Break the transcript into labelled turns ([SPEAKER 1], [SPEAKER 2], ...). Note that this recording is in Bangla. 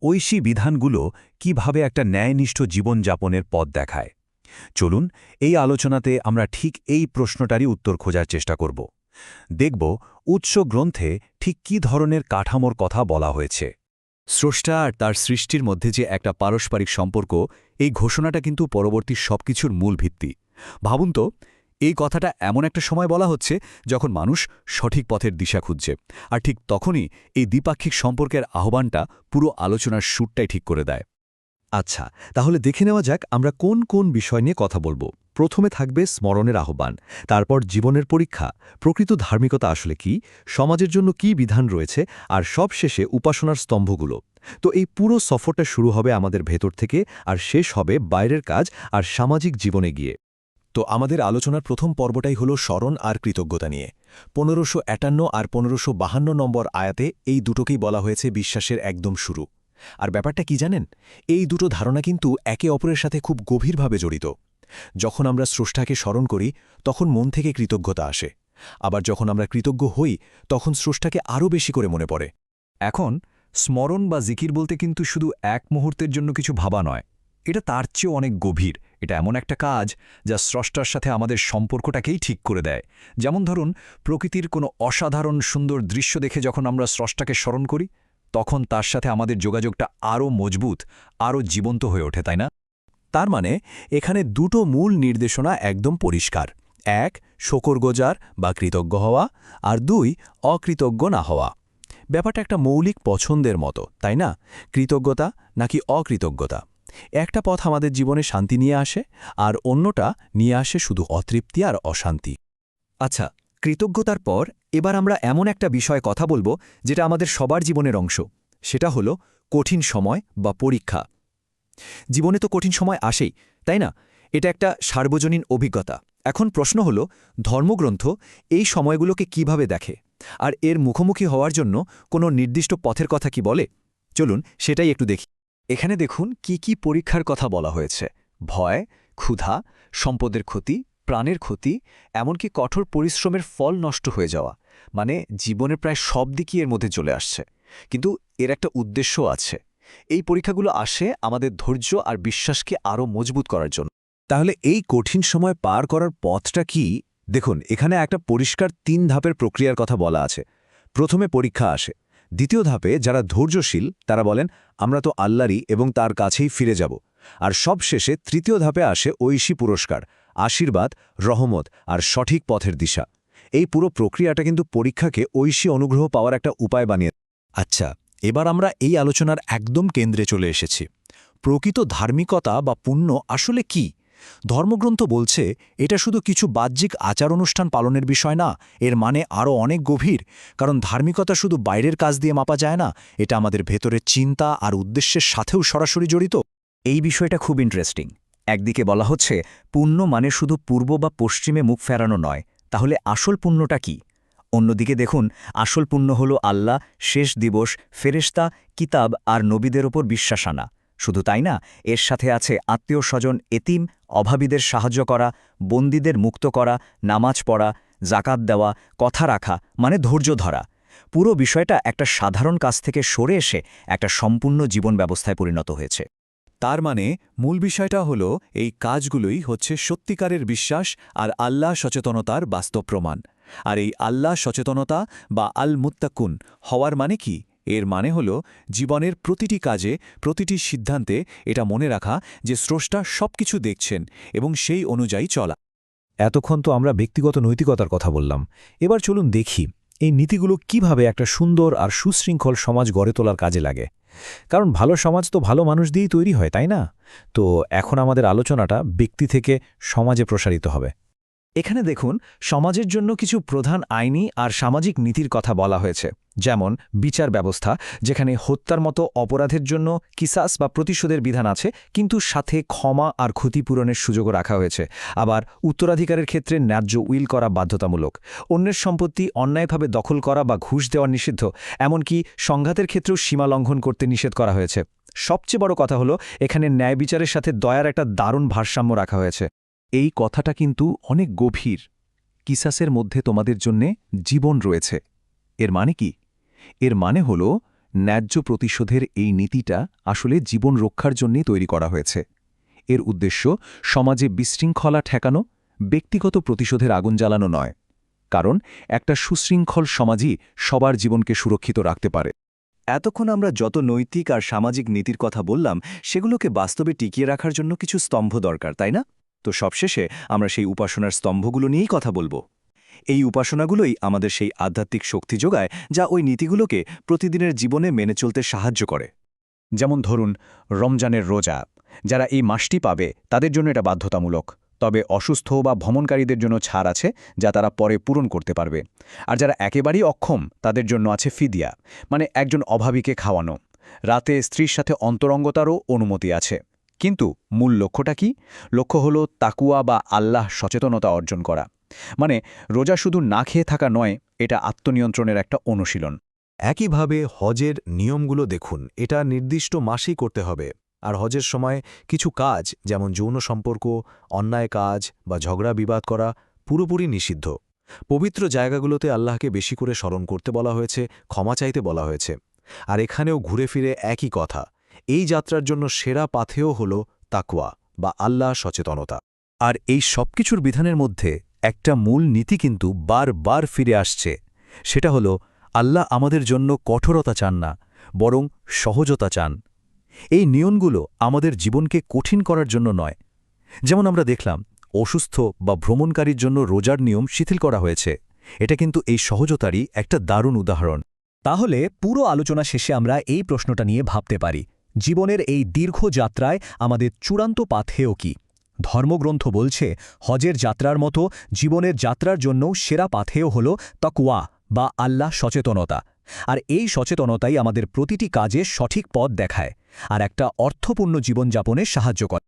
[SPEAKER 1] ঐশী বিধানগুলো কিভাবে একটা ন্যায়নিষ্ঠ জীবনযাপনের পথ দেখায়। চলুন এই আলোচনাতে আমরা ঠিক এই প্রশ্নটারই উত্তর খোঁজার চেষ্টা করব। দেখব উৎস গ্রন্থে ঠিক কী ধরনের কাঠামোর কথা বলা হয়েছে।
[SPEAKER 2] স্রষ্টা আর তার সৃষ্টির মধ্যে যে একটা পারস্পরিক সম্পর্ক, এই ঘোষণাটা কিন্তু পরবর্তী সবকিছুর মূল ভিত্তি। ভাবুন তো, এই কথাটা এমন একটা সময় বলা হচ্ছে যখন মানুষ সঠিক পথের দিশা খুঁজছে, আর ঠিক তখনই এই দ্বিপাক্ষিক সম্পর্কের আহ্বানটা পুরো আলোচনার সুরটাই ঠিক করে দেয়।
[SPEAKER 3] আচ্ছা, তাহলে দেখে নেওয়া যাক আমরা কোন কোন বিষয় নিয়ে কথা বলবো। প্রথমে থাকবে স্মরণের আহ্বান, তারপর জীবনের পরীক্ষা, প্রকৃত ধার্মিকতা আসলে কি, সমাজের জন্য কি বিধান রয়েছে, আর সবশেষে উপাসনার স্তম্ভগুলো। তো এই পুরো সফরটা শুরু হবে আমাদের ভেতর থেকে আর শেষ হবে বাইরের কাজ আর সামাজিক জীবনে গিয়ে।
[SPEAKER 4] তো আমাদের আলোচনার প্রথম পর্বটাই হলো স্মরণ আর কৃতজ্ঞতা নিয়ে। 1551 আর 1552 নম্বর আয়াতে এই দুটোকেই বলা হয়েছে বিশ্বাসের একদম শুরু। আর ব্যাপারটা কি জানেন, এই দুটো ধারণা কিন্তু একে অপরের সাথে খুব গভীরভাবে জড়িত। যখন আমরা স্রষ্টাকে স্মরণ করি তখন মন থেকে কৃতজ্ঞতা আসে, আবার যখন আমরা কৃতজ্ঞ হই তখন স্রষ্টাকে আরও বেশি করে মনে পড়ে।
[SPEAKER 2] এখন স্মরণ বা জিকির বলতে কিন্তু শুধু এক মুহূর্তের জন্য কিছু ভাবা নয়, এটা তার চেয়েও অনেক গভীর। এটা এমন একটা কাজ যা স্রষ্টার সাথে আমাদের সম্পর্কটাকেই ঠিক করে দেয়। যেমন ধরুন, প্রকৃতির কোনো অসাধারণ সুন্দর দৃশ্য দেখে যখন আমরা স্রষ্টাকে স্মরণ করি, তখন তার সাথে আমাদের যোগাযোগটা আরও মজবুত, আরও জীবন্ত হয়ে ওঠে, তাই না?
[SPEAKER 4] তার মানে এখানে দুটো মূল নির্দেশনা একদম পরিষ্কার। এক, শকরগুজার বা কৃতজ্ঞ হওয়া, আর দুই, অকৃতজ্ঞ না হওয়া। ব্যাপারটা একটা মৌলিক পছন্দের মতো, তাই না? কৃতজ্ঞতা নাকি অকৃতজ্ঞতা। একটা পথ আমাদের জীবনে শান্তি নিয়ে আসে, আর অন্যটা নিয়ে আসে শুধু অতৃপ্তি আর অশান্তি।
[SPEAKER 3] আচ্ছা, কৃতজ্ঞতার পর এবার আমরা এমন একটা বিষয়ে কথা বলবো যেটা আমাদের সবার জীবনের অংশ। সেটা হলো কঠিন সময় বা পরীক্ষা। জীবনে তো কঠিন সময় আসেই, তাই না? এটা একটা সার্বজনীন অভিজ্ঞতা। এখন প্রশ্ন হলো, ধর্মগ্রন্থ এই সময়গুলোকে কিভাবে দেখে, আর এর মুখোমুখি হওয়ার জন্য কোনো নির্দিষ্ট পথের কথা কি বলে? চলুন সেটাই একটু দেখি।
[SPEAKER 2] এখানে দেখুন কি কি পরীক্ষার কথা বলা হয়েছে: ভয়, ক্ষুধা, সম্পদের ক্ষতি, প্রাণের ক্ষতি, এমনকি কঠোর পরিশ্রমের ফল নষ্ট হয়ে যাওয়া। মানে জীবনের প্রায় সব দিকই এর মধ্যে চলে আসছে। কিন্তু এর একটা উদ্দেশ্যও আছে। এই পরীক্ষাগুলো আসে আমাদের ধৈর্য আর বিশ্বাসকে আরও মজবুত করার জন্য।
[SPEAKER 1] তাহলে এই কঠিন সময় পার করার পথটা কি? দেখুন, এখানে একটা পরিষ্কার 3 ধাপের প্রক্রিয়ার কথা বলা আছে। প্রথমে পরীক্ষা আসে। দ্বিতীয় ধাপে যারা ধৈর্যশীল তারা বলেন, আমরা তো আল্লাহরই এবং তার কাছেই ফিরে যাব। আর সবশেষে তৃতীয় ধাপে আসে ঐশী পুরস্কার, আশীর্বাদ, রহমত আর সঠিক পথের দিশা। এই পুরো প্রক্রিয়াটা কিন্তু পরীক্ষাকে ঐশী অনুগ্রহ পাওয়ার একটা উপায় বানিয়ে।
[SPEAKER 4] আচ্ছা, এবার আমরা এই আলোচনার একদম কেন্দ্রে চলে এসেছি। প্রকৃত ধার্মিকতা বা পুণ্য আসলে কি? ধর্মগ্রন্থ বলছে এটা শুধু কিছু বাহ্যিক আচার অনুষ্ঠান পালনের বিষয় না, এর মানে আরও অনেক গভীর। কারণ ধার্মিকতা শুধু বাইরের কাজ দিয়ে মাপা যায় না, এটা আমাদের ভেতরের চিন্তা আর উদ্দেশ্যের সাথেও সরাসরি জড়িত।
[SPEAKER 2] এই বিষয়টা খুব ইন্টারেস্টিং। একদিকে বলা হচ্ছে পুণ্য মানে শুধু পূর্ব বা পশ্চিমে মুখ ফেরানো নয়, তাহলে আসল পুণ্যটা কি? অন্যদিকে দেখুন, আসল পুণ্য হল আল্লাহ, শেষ দিবস, ফেরেশতা, কিতাব আর নবীদের ওপর বিশ্বাস আনা। শুধু তাই না, এর সাথে আছে আত্মীয় স্বজন, এতিম, অভাবীদের সাহায্য করা, বন্দীদের মুক্ত করা, নামাজ পড়া, জাকাত দেওয়া, কথা রাখা, মানে ধৈর্য ধরা। পুরো বিষয়টা একটা সাধারণ কাজ থেকে সরে এসে একটা সম্পূর্ণ জীবন ব্যবস্থায় পরিণত হয়েছে।
[SPEAKER 4] তার মানে মূল বিষয়টা হলো এই কাজগুলোই হচ্ছে সত্যিকারের বিশ্বাস আর আল্লাহ সচেতনতার বাস্তব প্রমাণ। আর এই আল্লাহ সচেতনতা বা আল মুত্তাকুন হওয়ার মানে কি? এর মানে হল জীবনের প্রতিটি কাজে, প্রতিটি সিদ্ধান্তে এটা মনে রাখা যে স্রষ্টা সবকিছু দেখছেন এবং সেই অনুযায়ী চলা।
[SPEAKER 1] এতক্ষণ তো আমরা ব্যক্তিগত নৈতিকতার কথা বললাম। এবার চলুন দেখি এই নীতিগুলো কিভাবে একটা সুন্দর আর সুশৃঙ্খল সমাজ গড়ে তোলার কাজে লাগে। কারণ ভালো সমাজ তো ভালো মানুষ দিয়েই তৈরি হয়, তাই না? তো এখন আমাদের আলোচনাটা ব্যক্তি থেকে সমাজে প্রসারিত হবে।
[SPEAKER 3] এখানে দেখুন, সমাজের জন্য কিছু প্রধান আইনি আর সামাজিক নীতির কথা বলা হয়েছে। যেমন বিচার ব্যবস্থা, যেখানে হত্যার মতো অপরাধের জন্য কিসাস বা প্রতিশোধের বিধান আছে, কিন্তু সাথে ক্ষমা আর ক্ষতিপূরণের সুযোগও রাখা হয়েছে। আবার উত্তরাধিকারের ক্ষেত্রে ন্যায্য উইল করা বাধ্যতামূলক। অন্যের সম্পত্তি অন্যায়ভাবে দখল করা বা ঘুষ দেওয়া নিষিদ্ধ। এমনকি সংঘাতের ক্ষেত্রেও সীমা লঙ্ঘন করতে নিষেধ করা হয়েছে। সবচেয়ে বড় কথা হলো, এখানে ন্যায় বিচারের সাথে দয়ার একটা দারুণ ভারসাম্য রাখা হয়েছে।
[SPEAKER 4] এই কথাটা কিন্তু অনেক গভীর। কিসাসের মধ্যে তোমাদের জন্যে জীবন রয়েছে। এর মানে কি? এর মানে হল
[SPEAKER 5] ন্যায্য প্রতিশোধের এই নীতিটা আসলে জীবন রক্ষার জন্যই তৈরি করা হয়েছে। এর উদ্দেশ্য সমাজে বিশৃঙ্খলা ঠেকানো, ব্যক্তিগত প্রতিশোধের আগুন জ্বালানো নয়। কারণ একটা সুশৃঙ্খল সমাজই সবার জীবনকে সুরক্ষিত রাখতে পারে।
[SPEAKER 2] এতক্ষণ আমরা যত নৈতিক আর সামাজিক নীতির কথা বললাম সেগুলোকে বাস্তবে টিকিয়ে রাখার জন্য কিছু স্তম্ভ দরকার, তাই না? তো সবশেষে আমরা সেই উপাসনার স্তম্ভগুলো নিয়েই কথা বলবো। এই উপাসনাগুলোই আমাদের সেই আধ্যাত্মিক শক্তি যোগায় যা ওই নীতিগুলোকে প্রতিদিনের জীবনে মেনে চলতে সাহায্য করে।
[SPEAKER 3] যেমন ধরুন রমজানের রোজা, যারা এই মাসটি পাবে তাদের জন্য এটা বাধ্যতামূলক, তবে অসুস্থ বা ভ্রমণকারীদের জন্য ছাড় আছে যা তারা পরে পূরণ করতে পারবে। আর যারা একেবারেই অক্ষম তাদের জন্য আছে ফিদিয়া, মানে একজন অভাবীকে খাওয়ানো। রাতে স্ত্রীর সাথে অন্তরঙ্গতারও অনুমতি আছে। কিন্তু মূল লক্ষ্যটা কি? লক্ষ্য হলো তাকুয়া বা আল্লাহ সচেতনতা অর্জন করা। মানে রোজা শুধু না খেয়ে থাকা নয়, এটা আত্মনিয়ন্ত্রণের একটা অনুশীলন।
[SPEAKER 1] একইভাবে হজের নিয়মগুলো দেখুন, এটা নির্দিষ্ট মাসেই করতে হবে। আর হজের সময় কিছু কাজ যেমন যৌন সম্পর্ক, অন্যায় কাজ বা ঝগড়া বিবাদ করা পুরোপুরি নিষিদ্ধ। পবিত্র জায়গাগুলোতে আল্লাহকে বেশি করে স্মরণ করতে বলা হয়েছে, ক্ষমা চাইতে বলা হয়েছে। আর এখানেও ঘুরে ফিরে একই কথা, এই যাত্রার জন্য সেরা পাথেয় হল তাকওয়া বা আল্লাহ সচেতনতা।
[SPEAKER 5] আর এই সবকিছুর বিধানের মধ্যে একটা মূল নীতি কিন্তু বারবার ফিরে আসছে। সেটা হলো আল্লাহ আমাদের জন্য কঠোরতা চান না, বরং সহজতা চান। এই নিয়মগুলো আমাদের জীবনকে কঠিন করার জন্য নয়। যেমন আমরা দেখলাম অসুস্থ বা ভ্রমণকারীর জন্য রোজার নিয়ম শিথিল করা হয়েছে। এটা কিন্তু এই সহজতারই একটা দারুণ উদাহরণ।
[SPEAKER 3] তাহলে পুরো আলোচনা শেষে আমরা এই প্রশ্নটা নিয়ে ভাবতে পারি, জীবনের এই দীর্ঘ যাত্রায় আমাদের চূড়ান্ত পাথেয় কি? ধর্মগ্রন্থ বলছে হজের যাত্রার মতো জীবনের যাত্রার জন্য সেরা পাথেয় হল তাকওয়া বা আল্লাহ সচেতনতা। আর এই সচেতনতাই আমাদের প্রতিটি কাজে সঠিক পথ দেখায় আর একটা অর্থপূর্ণ জীবনযাপনে সাহায্য করে।